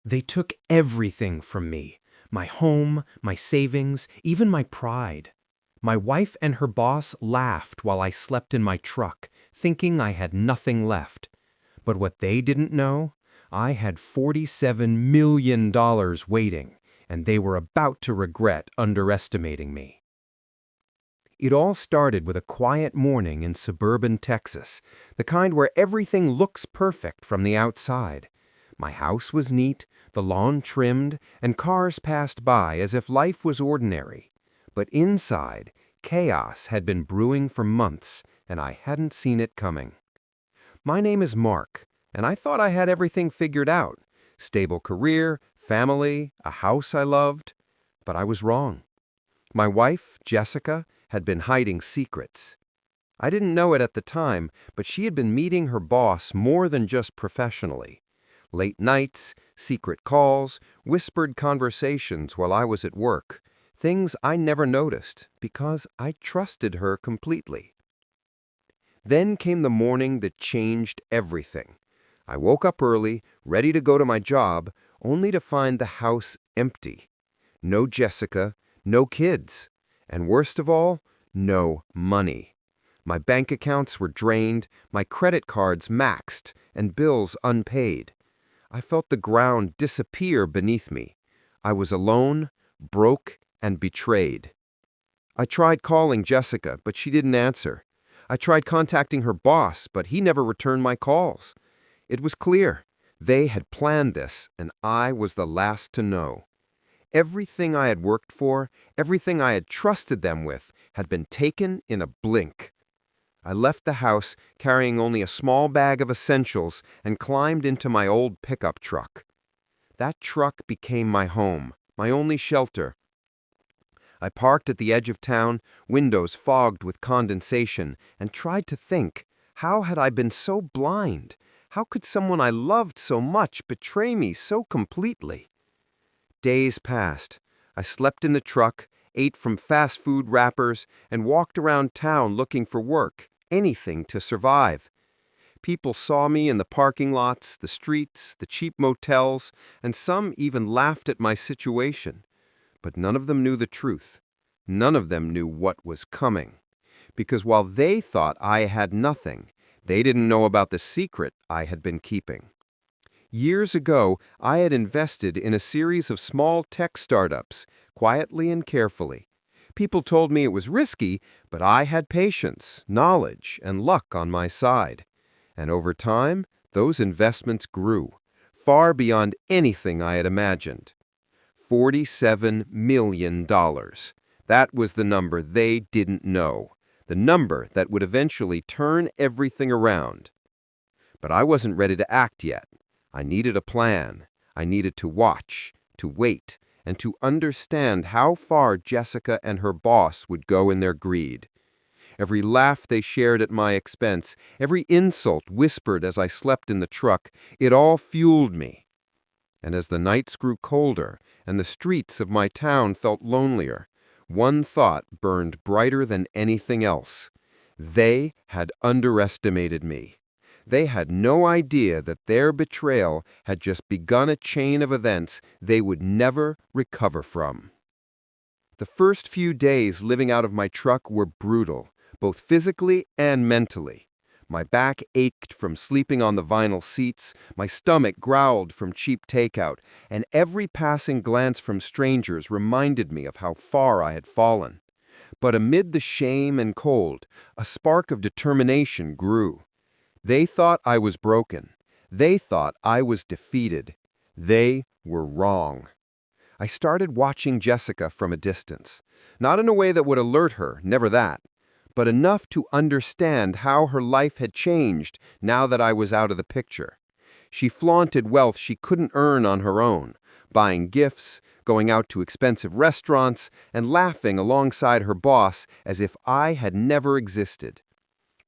They took everything from me. My home, my savings, even my pride. My wife and her boss laughed while I slept in my truck, thinking I had nothing left. But what they didn't know, I had $47 million waiting, and they were about to regret underestimating me. It all started with a quiet morning in suburban Texas, the kind where everything looks perfect from the outside. My house was neat, the lawn trimmed, and cars passed by as if life was ordinary. But inside, chaos had been brewing for months, and I hadn't seen it coming. My name is Mark, and I thought I had everything figured out. Stable career, family, a house I loved. But I was wrong. My wife, Jessica, had been hiding secrets. I didn't know it at the time, but she had been meeting her boss more than just professionally. Late nights, secret calls, whispered conversations while I was at work. Things I never noticed because I trusted her completely. Then came the morning that changed everything. I woke up early, ready to go to my job, only to find the house empty. No Jessica, no kids, and worst of all, no money. My bank accounts were drained, my credit cards maxed, and bills unpaid. I felt the ground disappear beneath me. I was alone, broke, and betrayed. I tried calling Jessica, but she didn't answer. I tried contacting her boss, but he never returned my calls. It was clear. They had planned this, and I was the last to know. Everything I had worked for, everything I had trusted them with, had been taken in a blink. I left the house carrying only a small bag of essentials and climbed into my old pickup truck. That truck became my home, my only shelter. I parked at the edge of town, windows fogged with condensation, and tried to think, how had I been so blind? How could someone I loved so much betray me so completely? Days passed. I slept in the truck, ate from fast food wrappers, and walked around town looking for work, anything to survive. People saw me in the parking lots, the streets, the cheap motels, and some even laughed at my situation. But none of them knew the truth. None of them knew what was coming. Because while they thought I had nothing, they didn't know about the secret I had been keeping. Years ago, I had invested in a series of small tech startups, quietly and carefully. People told me it was risky, but I had patience, knowledge, and luck on my side. And over time, those investments grew, far beyond anything I had imagined. $47 million. That was the number they didn't know, the number that would eventually turn everything around. But I wasn't ready to act yet. I needed a plan. I needed to watch, to wait, and to understand how far Jessica and her boss would go in their greed. Every laugh they shared at my expense, every insult whispered as I slept in the truck, it all fueled me. And as the nights grew colder and the streets of my town felt lonelier, one thought burned brighter than anything else. They had underestimated me. They had no idea that their betrayal had just begun a chain of events they would never recover from. The first few days living out of my truck were brutal, both physically and mentally. My back ached from sleeping on the vinyl seats, my stomach growled from cheap takeout, and every passing glance from strangers reminded me of how far I had fallen. But amid the shame and cold, a spark of determination grew. They thought I was broken. They thought I was defeated. They were wrong. I started watching Jessica from a distance, not in a way that would alert her, never that, but enough to understand how her life had changed now that I was out of the picture. She flaunted wealth she couldn't earn on her own, buying gifts, going out to expensive restaurants, and laughing alongside her boss as if I had never existed.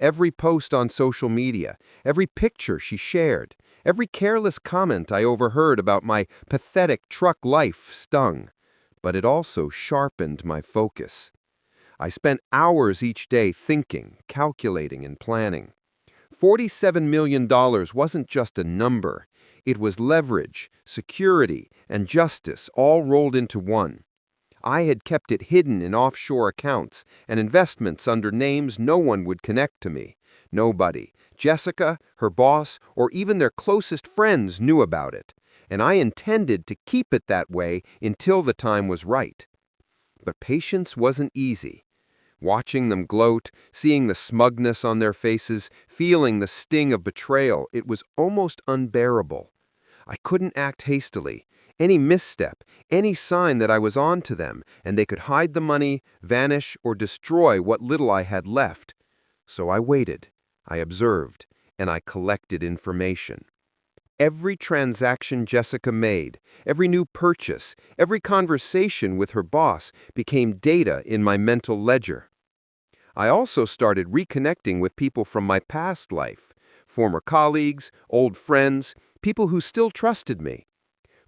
Every post on social media, every picture she shared, every careless comment I overheard about my pathetic truck life stung, but it also sharpened my focus. I spent hours each day thinking, calculating, and planning. $47 million wasn't just a number. It was leverage, security, and justice all rolled into one. I had kept it hidden in offshore accounts and investments under names no one would connect to me. Nobody, Jessica, her boss, or even their closest friends knew about it, and I intended to keep it that way until the time was right. But patience wasn't easy. Watching them gloat, seeing the smugness on their faces, feeling the sting of betrayal, it was almost unbearable. I couldn't act hastily. Any misstep, any sign that I was on to them, and they could hide the money, vanish, or destroy what little I had left. So I waited, I observed, and I collected information. Every transaction Jessica made, every new purchase, every conversation with her boss became data in my mental ledger. I also started reconnecting with people from my past life, former colleagues, old friends, people who still trusted me.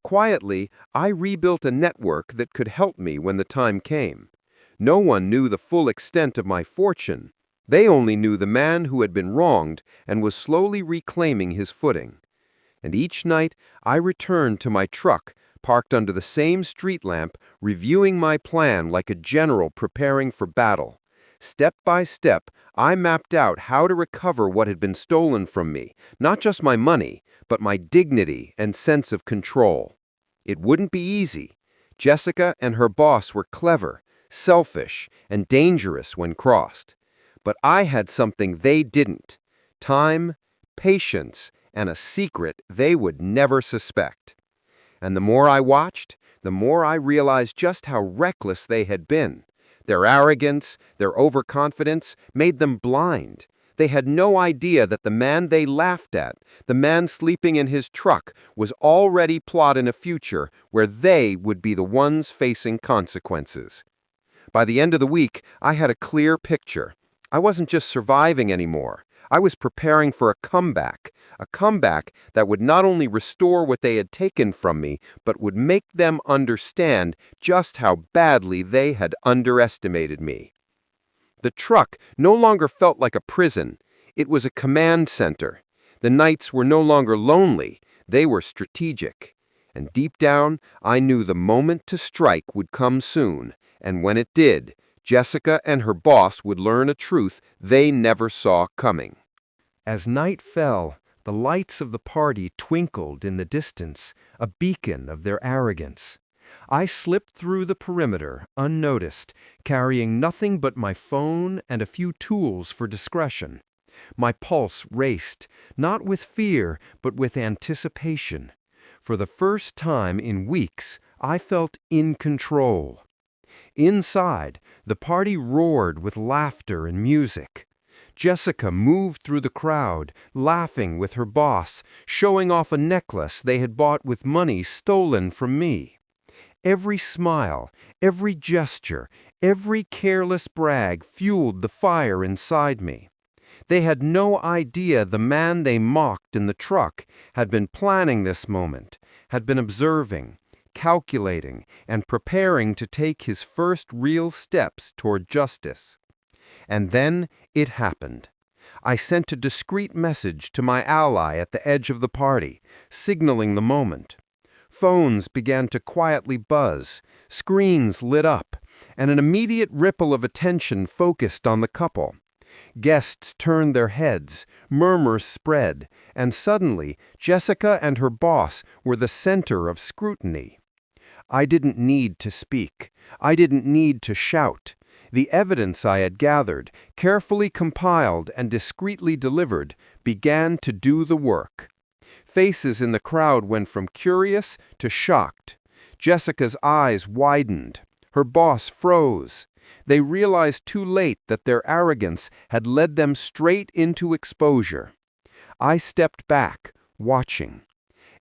Quietly, I rebuilt a network that could help me when the time came. No one knew the full extent of my fortune. They only knew the man who had been wronged and was slowly reclaiming his footing. And each night, I returned to my truck, parked under the same street lamp, reviewing my plan like a general preparing for battle. Step by step, I mapped out how to recover what had been stolen from me, not just my money, but my dignity and sense of control. It wouldn't be easy. Jessica and her boss were clever, selfish, and dangerous when crossed. But I had something they didn't: time, patience, and a secret they would never suspect. And the more I watched, the more I realized just how reckless they had been. Their arrogance, their overconfidence, made them blind. They had no idea that the man they laughed at, the man sleeping in his truck, was already plotting a future where they would be the ones facing consequences. By the end of the week, I had a clear picture. I wasn't just surviving anymore. I was preparing for a comeback that would not only restore what they had taken from me, but would make them understand just how badly they had underestimated me. The truck no longer felt like a prison. It was a command center. The nights were no longer lonely. They were strategic. And deep down, I knew the moment to strike would come soon. And when it did, Jessica and her boss would learn a truth they never saw coming. As night fell, the lights of the party twinkled in the distance, a beacon of their arrogance. I slipped through the perimeter, unnoticed, carrying nothing but my phone and a few tools for discretion. My pulse raced, not with fear, but with anticipation. For the first time in weeks, I felt in control. Inside, the party roared with laughter and music. Jessica moved through the crowd, laughing with her boss, showing off a necklace they had bought with money stolen from me. Every smile, every gesture, every careless brag fueled the fire inside me. They had no idea the man they mocked in the truck had been planning this moment, had been observing, calculating, and preparing to take his first real steps toward justice. And then it happened. I sent a discreet message to my ally at the edge of the party, signaling the moment. Phones began to quietly buzz, screens lit up, and an immediate ripple of attention focused on the couple. Guests turned their heads, murmurs spread, and suddenly Jessica and her boss were the center of scrutiny. I didn't need to speak. I didn't need to shout. The evidence I had gathered, carefully compiled and discreetly delivered, began to do the work. Faces in the crowd went from curious to shocked. Jessica's eyes widened. Her boss froze. They realized too late that their arrogance had led them straight into exposure. I stepped back, watching.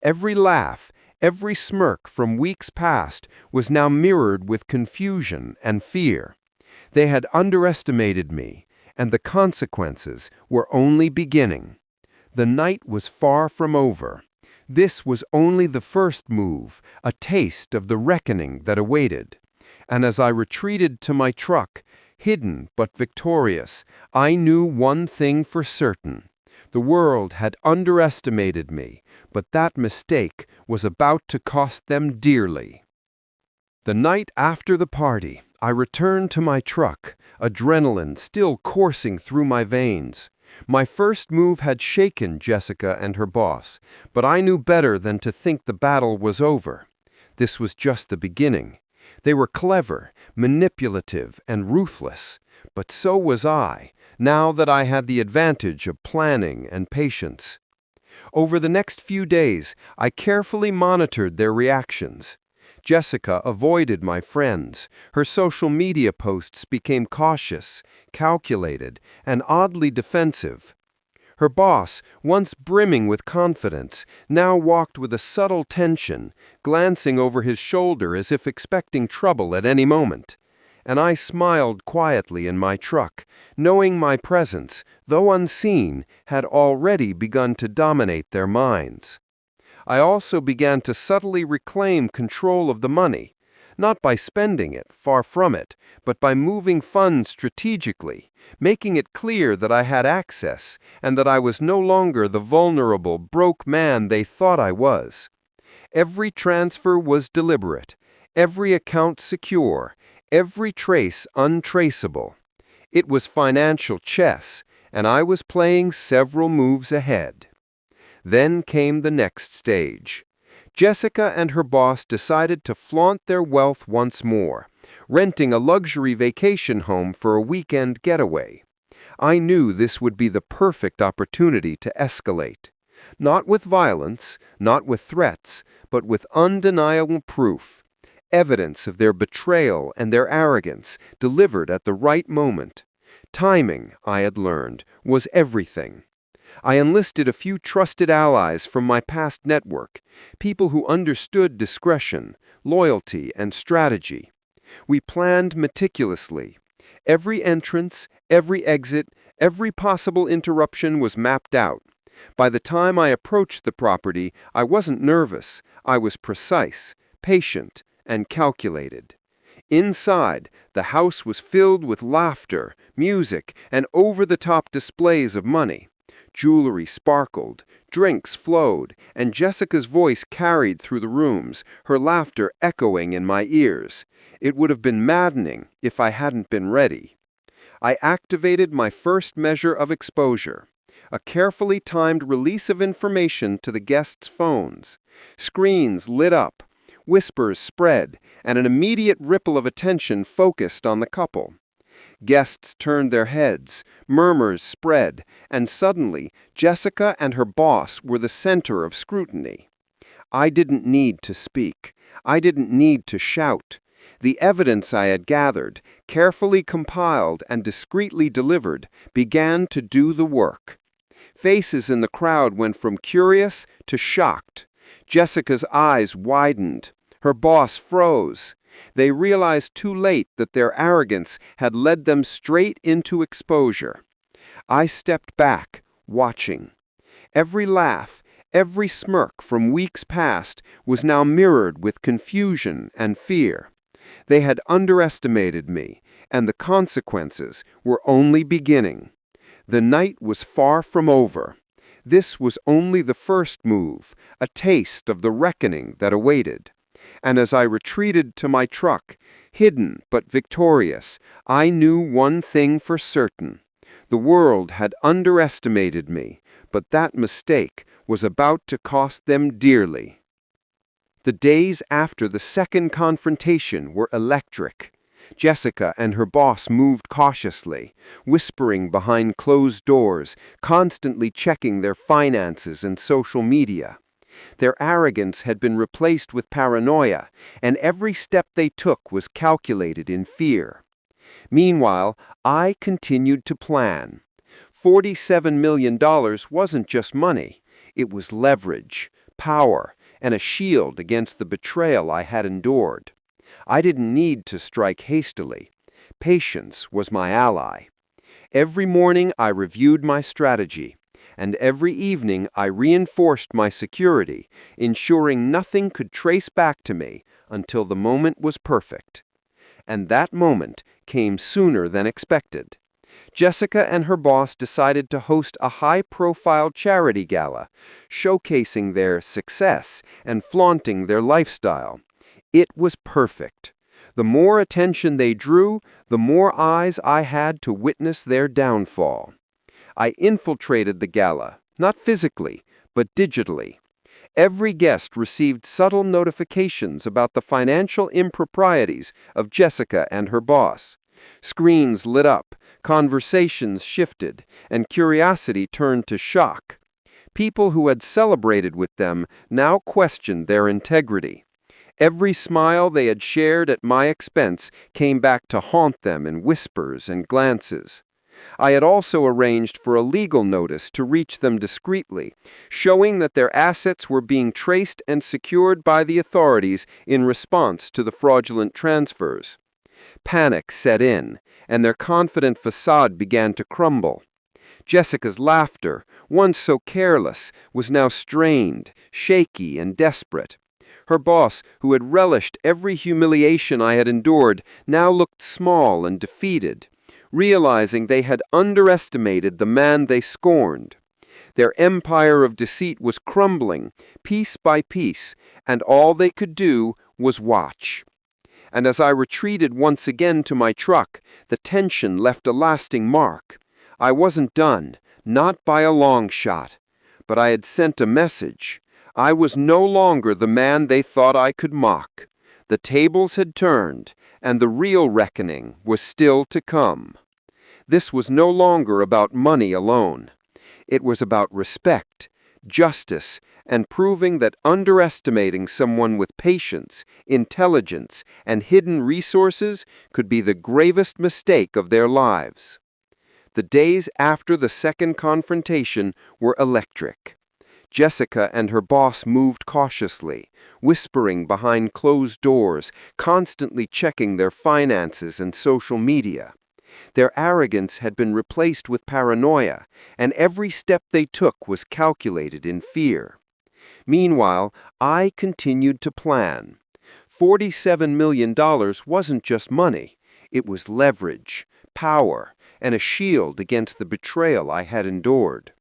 Every laugh, every smirk from weeks past was now mirrored with confusion and fear. They had underestimated me, and the consequences were only beginning. The night was far from over. This was only the first move, a taste of the reckoning that awaited. And as I retreated to my truck, hidden but victorious, I knew one thing for certain. The world had underestimated me, but that mistake was about to cost them dearly. The night after the party, I returned to my truck, adrenaline still coursing through my veins. My first move had shaken Jessica and her boss, but I knew better than to think the battle was over. This was just the beginning. They were clever, manipulative, and ruthless, but so was I, now that I had the advantage of planning and patience. Over the next few days, I carefully monitored their reactions. Jessica avoided my friends. Her social media posts became cautious, calculated, and oddly defensive. Her boss, once brimming with confidence, now walked with a subtle tension, glancing over his shoulder as if expecting trouble at any moment. And I smiled quietly in my truck, knowing my presence, though unseen, had already begun to dominate their minds. I also began to subtly reclaim control of the money, not by spending it, far from it, but by moving funds strategically, making it clear that I had access and that I was no longer the vulnerable, broke man they thought I was. Every transfer was deliberate, every account secure, every trace untraceable. It was financial chess, and I was playing several moves ahead. Then came the next stage. Jessica and her boss decided to flaunt their wealth once more, renting a luxury vacation home for a weekend getaway. I knew this would be the perfect opportunity to escalate. Not with violence, not with threats, but with undeniable proof. Evidence of their betrayal and their arrogance, delivered at the right moment. Timing, I had learned, was everything. I enlisted a few trusted allies from my past network, people who understood discretion, loyalty, and strategy. We planned meticulously. Every entrance, every exit, every possible interruption was mapped out. By the time I approached the property, I wasn't nervous. I was precise, patient, and calculated. Inside, the house was filled with laughter, music, and over-the-top displays of money. Jewelry sparkled, drinks flowed, and Jessica's voice carried through the rooms, her laughter echoing in my ears. It would have been maddening if I hadn't been ready. I activated my first measure of exposure, a carefully timed release of information to the guests' phones. Screens lit up, whispers spread, and an immediate ripple of attention focused on the couple. Guests turned their heads, murmurs spread, and suddenly Jessica and her boss were the center of scrutiny. I didn't need to speak. I didn't need to shout. The evidence I had gathered, carefully compiled and discreetly delivered, began to do the work. Faces in the crowd went from curious to shocked. Jessica's eyes widened. Her boss froze. They realized too late that their arrogance had led them straight into exposure. I stepped back, watching. Every laugh, every smirk from weeks past was now mirrored with confusion and fear. They had underestimated me, and the consequences were only beginning. The night was far from over. This was only the first move, a taste of the reckoning that awaited. And as I retreated to my truck, hidden but victorious, I knew one thing for certain. The world had underestimated me, but that mistake was about to cost them dearly. The days after the second confrontation were electric. Jessica and her boss moved cautiously, whispering behind closed doors, constantly checking their finances and social media. Their arrogance had been replaced with paranoia, and every step they took was calculated in fear. Meanwhile, I continued to plan. $47 million wasn't just money. It was leverage, power, and a shield against the betrayal I had endured. I didn't need to strike hastily. Patience was my ally. Every morning I reviewed my strategy, and every evening I reinforced my security, ensuring nothing could trace back to me until the moment was perfect. And that moment came sooner than expected. Jessica and her boss decided to host a high-profile charity gala, showcasing their success and flaunting their lifestyle. It was perfect. The more attention they drew, the more eyes I had to witness their downfall. I infiltrated the gala, not physically, but digitally. Every guest received subtle notifications about the financial improprieties of Jessica and her boss. Screens lit up, conversations shifted, and curiosity turned to shock. People who had celebrated with them now questioned their integrity. Every smile they had shared at my expense came back to haunt them in whispers and glances. I had also arranged for a legal notice to reach them discreetly, showing that their assets were being traced and secured by the authorities in response to the fraudulent transfers. Panic set in, and their confident facade began to crumble. Jessica's laughter, once so careless, was now strained, shaky, and desperate. Her boss, who had relished every humiliation I had endured, now looked small and defeated, realizing they had underestimated the man they scorned. Their empire of deceit was crumbling, piece by piece, and all they could do was watch. And as I retreated once again to my truck, the tension left a lasting mark. I wasn't done, not by a long shot, but I had sent a message. I was no longer the man they thought I could mock. The tables had turned, and the real reckoning was still to come. This was no longer about money alone. It was about respect, justice, and proving that underestimating someone with patience, intelligence, and hidden resources could be the gravest mistake of their lives. The days after the second confrontation were electric. Jessica and her boss moved cautiously, whispering behind closed doors, constantly checking their finances and social media. Their arrogance had been replaced with paranoia, and every step they took was calculated in fear. Meanwhile, I continued to plan. $47 million wasn't just money. It was leverage, power, and a shield against the betrayal I had endured.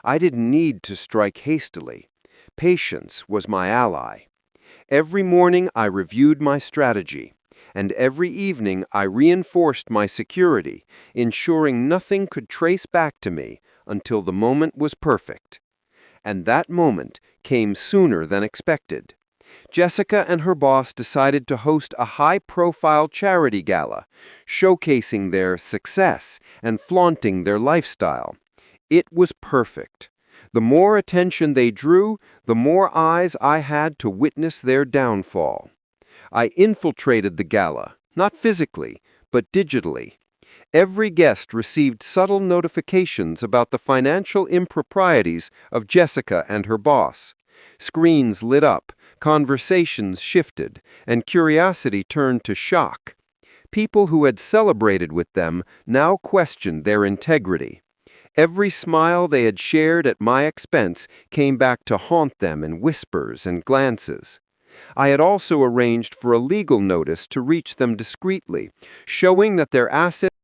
I didn't need to strike hastily. Patience was my ally. Every morning I reviewed my strategy, and every evening I reinforced my security, ensuring nothing could trace back to me until the moment was perfect. And that moment came sooner than expected. Jessica and her boss decided to host a high-profile charity gala, showcasing their success and flaunting their lifestyle. It was perfect. The more attention they drew, the more eyes I had to witness their downfall. I infiltrated the gala, not physically, but digitally. Every guest received subtle notifications about the financial improprieties of Jessica and her boss. Screens lit up, conversations shifted, and curiosity turned to shock. People who had celebrated with them now questioned their integrity. Every smile they had shared at my expense came back to haunt them in whispers and glances. I had also arranged for a legal notice to reach them discreetly, showing that their assets